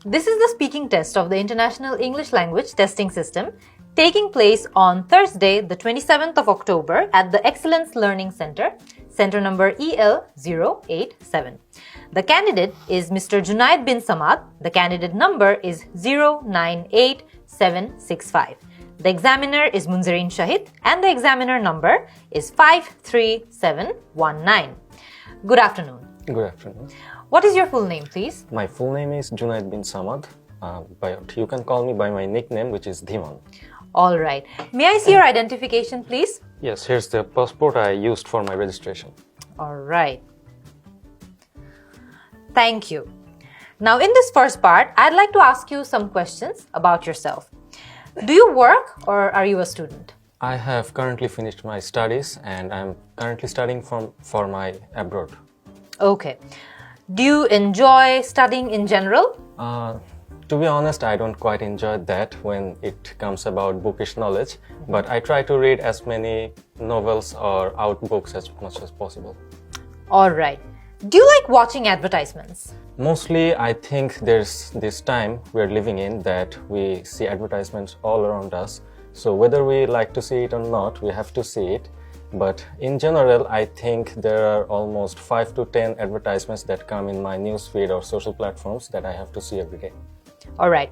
This is the speaking test of the International English Language Testing System taking place on Thursday, the 27th of October at the Excellence Learning Center, center number EL087. The candidate is Mr. Junaid bin Samad. The candidate number is 098765. The examiner is Munzareen Shahid and the examiner number is 53719. Good afternoon. Good afternoon. What is your full name, please? My full name is Junaid bin Samad, but you can call me by my nickname, which is Dhiman. All right. May I see your identification, please? Yes, here's the passport I used for my registration. All right. Thank you. Now, in this first part, I'd like to ask you some questions about yourself. Do you work or are you a student? I have currently finished my studies and I'm currently studying for my abroad. Okay. Do you enjoy studying in general? To be honest, I don't quite enjoy that when it comes about bookish knowledge, but I try to read as many novels or out books as much as possible. All right. Do you like watching advertisements? Mostly, I think there's this time we're living in that we see advertisements all around us. So whether we like to see it or not, we have to see it. But in general, I think there are almost 5 to 10 advertisements that come in my newsfeed or social platforms that I have to see every day. All right.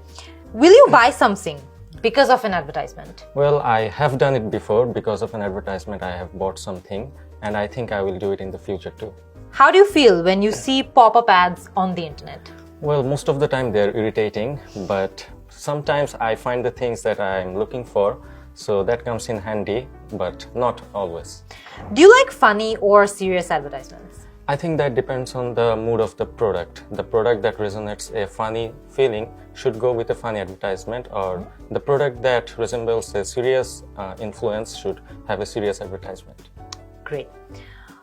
Will you buy something because of an advertisement? Well, I have done it before. Because of an advertisement, I have bought something, and I think I will do it in the future too. How do you feel when you see pop-up ads on the internet? Well, most of the time they're irritating, but sometimes I find the things that I'm looking for, so that comes in handy, but not always. Do you like funny or serious advertisements? I think that depends on the mood of the product. The product that resonates a funny feeling should go with a funny advertisement, or the product that resembles a serious influence should have a serious advertisement. Great.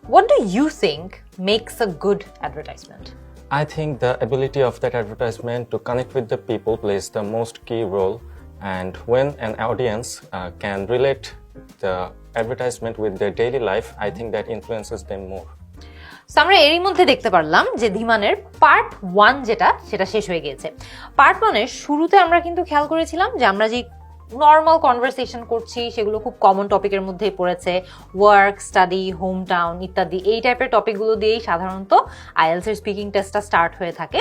What do you think makes a good advertisement? I think the ability of that advertisement to connect with the people plays the most key role, and when an audience can relate the advertisement with their daily life, I think that influences them more. So আমরা এরই মধ্যে দেখতে পারলাম যে ধীমানের part 1 সেটা শেষ হয়ে গিয়েছে। পার্ট 1 এর শুরুতে আমরা কিন্তু খেয়াল করেছিলাম যে আমরা যে নর্মাল কনভারসেশন করছি সেগুলো খুব কমন টপিকের মধ্যেই পড়েছে, ওয়ার্ক, স্টাডি, হোম টাউন ইত্যাদি এই টাইপের টপিকগুলো দিয়েই সাধারণত আইএলটিএস এর স্পিকিং টেস্টটা স্টার্ট হয়ে থাকে।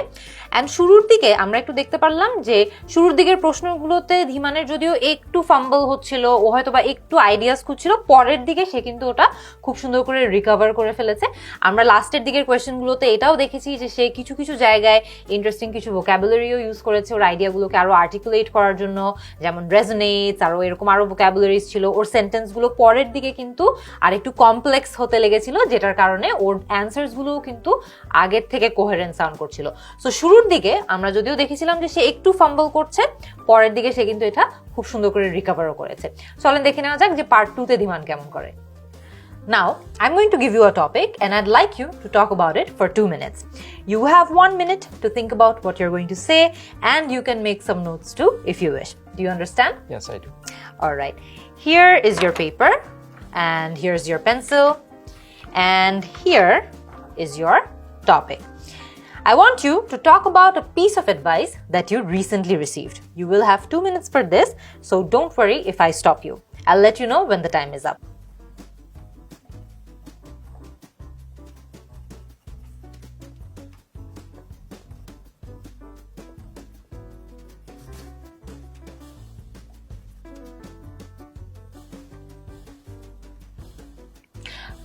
অ্যান্ড শুরুর দিকে আমরা একটু দেখতে পারলাম যে শুরুর দিকের প্রশ্নগুলোতে ধীমানের যদিও একটু ফাম্বল হচ্ছিল, ও হয়তো বা একটু আইডিয়াস খুঁজছিল, পরের দিকে সে কিন্তু ওটা খুব সুন্দর করে রিকভার করে ফেলেছে। আমরা লাস্টের দিকের কোয়েশ্চেনগুলোতে এটাও দেখেছি যে সে কিছু কিছু জায়গায় ইন্টারেস্টিং কিছু ভোকাবুলারিও ইউজ করেছে ওর আইডিয়াগুলোকে আরো আর্টিকুলেট করার জন্য, যেমন আরো এরকম আরো ভোকাবুলারিজ ছিল। ওর সেন্টেন্সগুলো পরের দিকে কিন্তু আর একটু কমপ্লেক্স হতে লেগেছিল, যেটার কারণে ওর অ্যান্সার্স গুলোও কিন্তু আগের থেকে কোহেরেন্ট সাউন্ড করছিল। সো শুরুর দিকে আমরা যদিও দেখেছিলাম যে সে একটু ফাম্বল করছে, পরের দিকে সে কিন্তু এটা খুব সুন্দর করে রিকভারও করেছে। চলেন দেখে নেওয়া যাক যে পার্ট 2 তে ধীমান কেমন করে। Now, I'm going to give you a topic and I'd like you to talk about it for 2 minutes. You have 1 minute to think about what you're going to say, and you can make some notes too if you wish. Do you understand? Yes, I do. All right. Here is your paper, and here's your pencil, and here is your topic. I want you to talk about a piece of advice that you recently received. You will have 2 minutes for this, so don't worry if I stop you. I'll let you know when the time is up.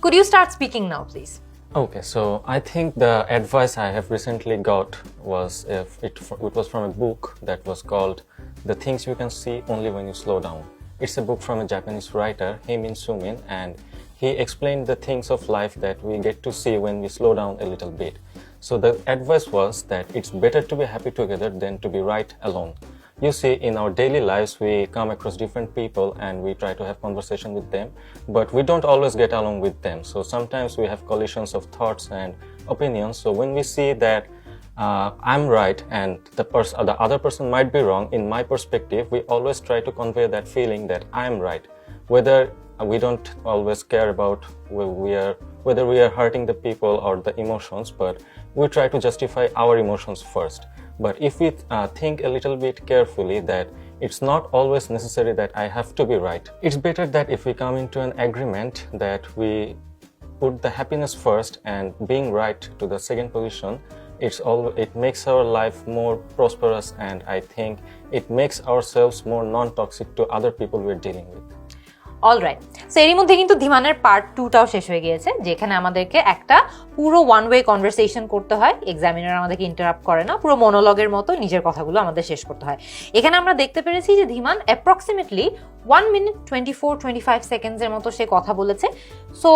Could you start speaking now, please? Okay, so I think the advice I have recently got was it was from a book that was called The Things You Can See Only When You Slow Down. It's a book from a Japanese writer, Min Sumin, and he explained the things of life that we get to see when we slow down a little bit. So the advice was that it's better to be happy together than to be right alone. You see, in our daily lives, we come across different people and we try to have conversation with them, but we don't always get along with them. So sometimes we have collisions of thoughts and opinions. So when we see that I'm right and the other person might be wrong, in my perspective, we always try to convey that feeling that I'm right. Whether we don't always care about whether we are hurting the people or the emotions, but we try to justify our emotions first. But if we think a little bit carefully that it's not always necessary that I have to be right. It's better that if we come into an agreement that we put the happiness first and being right to the second position, it makes our life more prosperous, and I think it makes ourselves more non-toxic to other people we're dealing with. Alright, so এরই মধ্যে কিন্তু ধীমানের part 2টাও শেষ হয়ে গিয়েছে, যেখানে আমাদেরকে একটা পুরো ওয়ান ওয়ে কনভারসেশন করতে হয়। এক্সামিনার আমাদেরকে ইন্টারাপ্ট করে না, পুরো মনোলগের মতো নিজের কথাগুলো আমাদের শেষ করতে হয়। এখানে আমরা দেখতে পেরেছি যে ধীমান অ্যাপ্রক্সিমেটলি 1 মিনিট 24-25 সেকেন্ডসের মতো সে কথা বলেছে। সো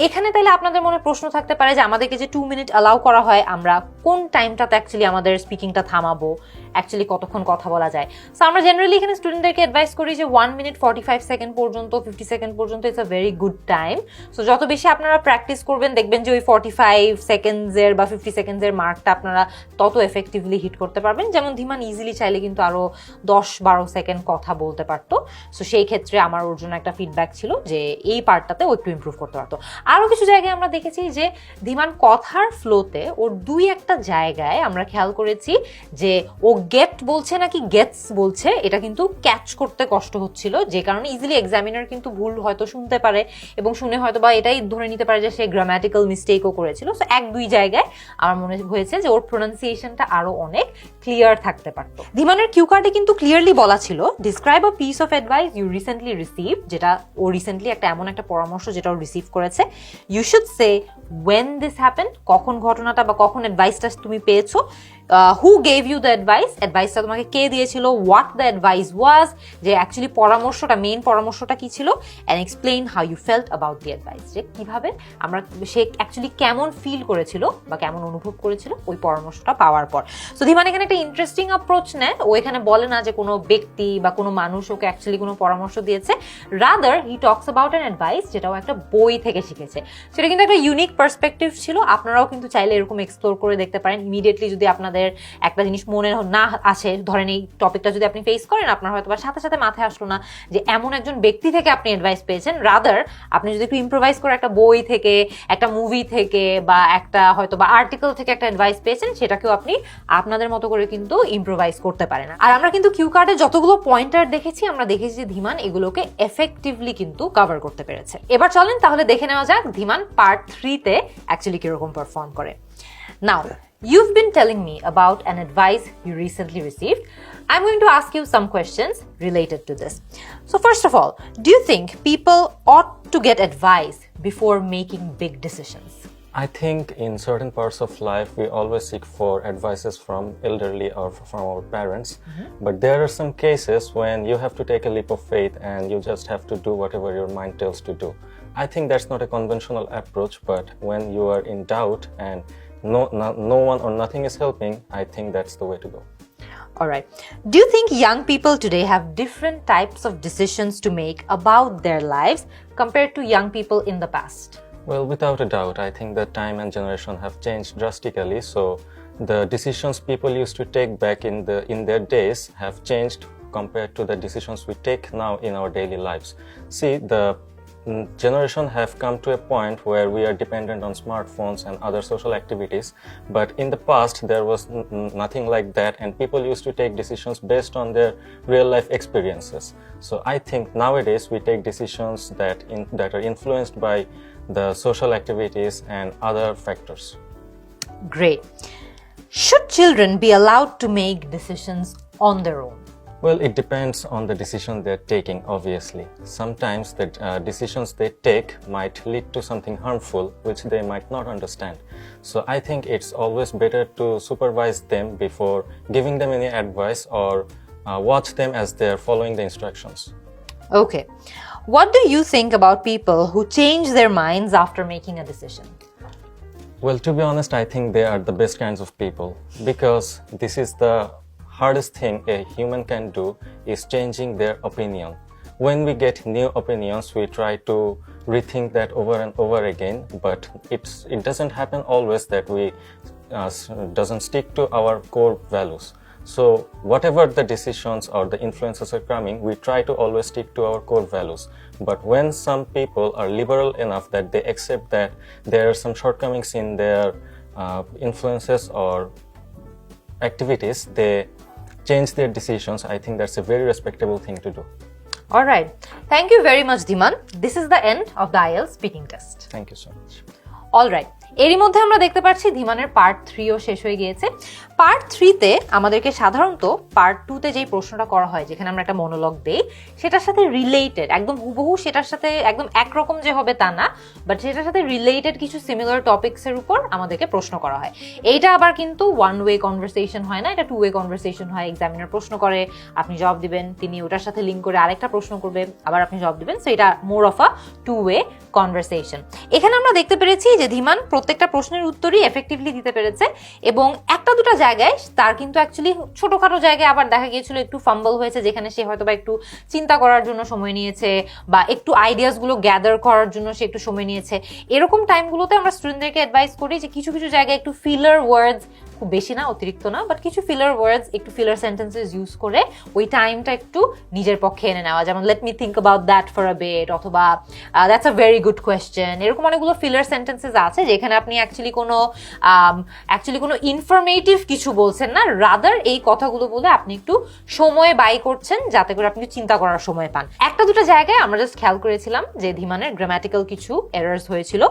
এখানে তাইলে আপনাদের মনে প্রশ্ন থাকতে পারে যে আমাদেরকে যে 2 মিনিট অ্যালাউ করা হয়, আমরা কোন টাইমটাতে অ্যাকচুয়ালি আমাদের স্পিকিংটা থামাবো, অ্যাকচুয়ালি কতক্ষণ কথা বলা যায়। সো আমরা জেনারেলি এখানে স্টুডেন্টদেরকে অ্যাডভাইস করি যে 1 মিনিট 45 সেকেন্ড পর্যন্ত, 50 সেকেন্ড পর্যন্ত it's a very good time. So যত বেশি আপনারা প্র্যাকটিস করবেন, দেখবেন যে ওই 45 সেকেন্ডসের বা 50 সেকেন্ডসের মার্কটা আপনারা তত এফেক্টিভলি হিট করতে পারবেন। যেমন ধীমান ইজিলি চাইলে কিন্তু আরো 10-12 সেকেন্ড কথা বলতে পারতো। সো সেই ক্ষেত্রে আমার ওর জন্য একটা ফিডব্যাক ছিল যে এই পার্টটাতে ও একটু ইমপ্রুভ করতে পারতো। আরো কিছু জায়গায় আমরা দেখেছি যে ধীমান কথার ফ্লোতে ওর 2-1টা জায়গায় আমরা খেয়াল করেছি যে ও গেট বলছে নাকি গেটস বলছে, এটা কিন্তু ক্যাচ করতে কষ্ট হচ্ছিল, যে কারণে ইজিলি এক্সামিনার কিন্তু ভুল হয়তো শুনতে পারে এবং শুনে হয়তো বা এটাই ধরে নিতে পারে যে সে গ্রামাটিক্যাল মিস্টেকও করেছিল। সো 1-2 জায়গায় আমার মনে হয়েছে যে ওর প্রোনাউন্সিয়েশনটা আরো অনেক ক্লিয়ার থাকতে পারতো। ধীমানের কিউ কার্ডে কিন্তু ক্লিয়ারলি বলা ছিল describe a piece of advice you recently receive, যেটা ও রিসেন্টলি একটা এমন একটা পরামর্শ যেটা ও রিসিভ করেছে। You should say when this happened, কখন ঘটনাটা বা কখন অ্যাডভাইসটা তুমি পেয়েছো, who gave you the advice, অ্যাডভাইসটা তোমাকে কে দিয়েছিল, what the advice was, যে অ্যাকচুয়ালি পরামর্শটা, মেইন পরামর্শটা কি ছিল, and explain how you felt about the advice, যে কিভাবে আমরা সে অ্যাকচুয়ালি কেমন ফিল করেছিল বা কেমন অনুভব করেছিল ওই পরামর্শটা পাওয়ার পর। সো ধীমান এখানে একটা ইন্টারেস্টিং অ্যাপ্রোচ নেয়। ও এখানে বলে না যে কোনো ব্যক্তি বা কোনো মানুষ ওকে অ্যাকচুয়ালি কোনো পরামর্শ দিয়েছে, rather he talks about an advice যেটাও একটা বই থেকে শিখেছে। সেটা কিন্তু একটা ইউনিক পার্সপেক্টিভ ছিল। আপনারাও কিন্তু চাইলে এরকম এক্সপ্লোর করে দেখতে পারেন। ইমিডিয়েটলি যদি আপনাদের একটা জিনিস মনে না আসে, ধরেন এই টপিকটা যদি আপনি ফেস করেন, আপনার হয়তো বা সাথে সাথে মাথায় আসলো না যে এমন একজন ব্যক্তি থেকে আপনি অ্যাডভাইস পেয়েছেন, রাদার আপনি যদি একটু ইম্প্রোভাইজ করে একটা বই থেকে, একটা মুভি থেকে বা একটা হয়তো বা আর্টিকেল থেকে একটা অ্যাডভাইস পেয়েছেন, সেটাকেও আপনি আপনাদের মতো করে কিন্তু ইম্প্রোভাইজ করতে পারেন। আর আমরা কিন্তু কিউ কার্ডে যতগুলো পয়েন্টার দেখেছি, আমরা দেখেছি যে ধীমান এগুলোকে এফেক্টিভলি কিন্তু কভার করতে পেরেছে। এবার চলেন তাহলে দেখে নেওয়া যাক ধীমান পার্ট 3-তে অ্যাকচুয়ালি কিরকম পারফর্ম করে। নাও, you've been telling me about an advice you recently received. I'm going to ask you some questions related to this. So first of all, do you think people ought to get advice before making big decisions? I think in certain parts of life we always seek for advices from elderly or from our parents, but there are some cases when you have to take a leap of faith and you just have to do whatever your mind tells to do. I think that's not a conventional approach, but when you are in doubt and no one or nothing is helping, I think that's the way to go. All right. Do you think young people today have different types of decisions to make about their lives compared to young people in the past? Well, without a doubt, I think that time and generation have changed drastically. So the decisions people used to take back in their days have changed compared to the decisions we take now in our daily lives. See, the generation have come to a point where we are dependent on smartphones and other social activities, but in the past there was nothing like that, and people used to take decisions based on their real life experiences. So I think nowadays we take decisions that are influenced by the social activities and other factors. Great. Should children be allowed to make decisions on their own? Well, it depends on the decision they're taking, obviously. Sometimes the decisions they take might lead to something harmful which they might not understand. So I think it's always better to supervise them before giving them any advice, or watch them as they're following the instructions. Okay. What do you think about people who change their minds after making a decision? Well, to be honest, I think they are the best kinds of people, because this is the hardest thing a human can do, is changing their opinion. When we get new opinions, we try to rethink that over and over again, but it doesn't happen always that we doesn't stick to our core values. So whatever the decisions or the influences are coming, we try to always stick to our core values. But when some people are liberal enough that they accept that there are some shortcomings in their influences or activities, they change their decisions. I think that's a very respectable thing to do. All right. Thank you very much, Dhiman. This is the end of the IELTS speaking test. Thank you so much. All right. এরই মধ্যে আমরা দেখতে পাচ্ছি ধীমানের part 3ও শেষ হয়ে গিয়েছে। Part 3তে আমাদেরকে সাধারণত পার্ট 2তে যেই প্রশ্নটা করা হয়, যেখানে আমরা একটা মনোলগ দেই, সেটার সাথে রিলেটেড, একদম হুবহু সেটার সাথে একদম একরকম যে হবে তা না, বাট সেটার সাথে রিলেটেড কিছু সিমিলার টপিকসের উপর আমাদেরকে প্রশ্ন করা হয়। এইটা আবার কিন্তু ওয়ান ওয়ে কনভারসেশন হয় না, এটা টু ওয়ে কনভারসেশন হয়। এক্সামিনার প্রশ্ন করে, আপনি জবাব দিবেন, তিনি ওটার সাথে লিঙ্ক করে আরেকটা প্রশ্ন করবে, আবার আপনি জবাব দিবেন। সো এটা more of a two way conversation. এখানে আমরা দেখতে পেরেছি যে ধীমান প্রত্যেকটা প্রশ্নের উত্তরই এফেক্টিভলি দিতে পেরেছে, এবং একটা দুটো জায়গায় তার কিন্তু অ্যাকচুয়ালি ছোটখাটো জায়গায় আবার দেখা গিয়েছিল একটু ফাম্বল হয়েছে, যেখানে সে হয়তো বা একটু চিন্তা করার জন্য সময় নিয়েছে, বা একটু আইডিয়াস গুলো গ্যাদার করার জন্য সে একটু সময় নিয়েছে। এরকম টাইমগুলোতে আমরা স্টুডেন্টদেরকে অ্যাডভাইস করি যে কিছু কিছু জায়গায় একটু ফিলার ওয়ার্ডস, খুব বেশি না, অতিরিক্ত না, বাট কিছু ফিলার ওয়ার্ডস, একটু ফিলার সেন্টেন্সেস ইউজ করে ওই টাইমটা একটু নিজের পক্ষে এনে নেওয়া, যেমন let me think about that for a bit, অথবা that's a very good question. এরকম অনেকগুলো ফিলার সেন্টেন্সেস আছে যেখানে আপনি অ্যাকচুয়ালি কোনো ইনফরমেটিভ কিছু বলছেন না, রাদার এই কথাগুলো বলে আপনি একটু সময় ব্যয় করছেন যাতে করে আপনি চিন্তা করার সময় পান। একটা দুটো জায়গায় আমরা জাস্ট খেয়াল করেছিলাম যে ধীমানের গ্রামাটিক্যাল কিছু এরার্স হয়েছিল।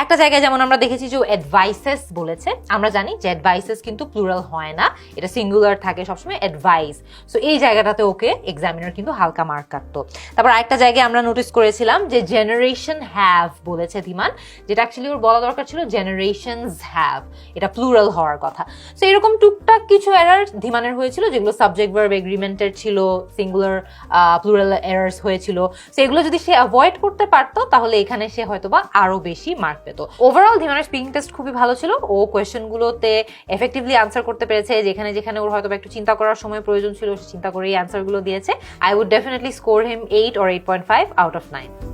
একটা জায়গায় যেমন আমরা দেখেছি যে অ্যাডভাইসেস বলেছে। আমরা জানি যে অ্যাডভাইসেস কিন্তু প্লুরাল হয় না, এটা সিঙ্গুলার থাকে সবসময়, অ্যাডভাইস। সো এই জায়গাটাতে ওকে এক্সামিনার কিন্তু হালকা মার্ক কাটতো। তারপর আরেকটা জায়গায় আমরা নোটিস করেছিলাম যে জেনারেশন হ্যাভ বলেছে ধীমান, যেটা অ্যাকচুয়ালি ওর বলা দরকার ছিল জেনারেশনস হ্যাভ, এটা প্লুরাল হওয়ার কথা। সো এরকম টুকটাক কিছু এরার ধীমানের হয়েছিল, যেগুলো সাবজেক্ট ভার্ব এগ্রিমেন্টের ছিল, সিঙ্গুলার প্লুরাল এরার্স হয়েছিল। সো এগুলো যদি সে অ্যাভয়েড করতে পারতো তাহলে এখানে সে হয়তোবা আরো বেশি মার্ক পেত। ওভারঅল ধীমানের স্পিকিং টেস্ট খুবই ভালো ছিল। ও কোয়েশ্চেনগুলোতে এফেক্টিভলি আনসার করতে পেরেছে, যেখানে যেখানে ওর হয়তো একটু চিন্তা করার সময় প্রয়োজন ছিল সে চিন্তা করে এই অ্যান্সারগুলো দিয়েছে। I would definitely score him 8 or 8.5 out of 9.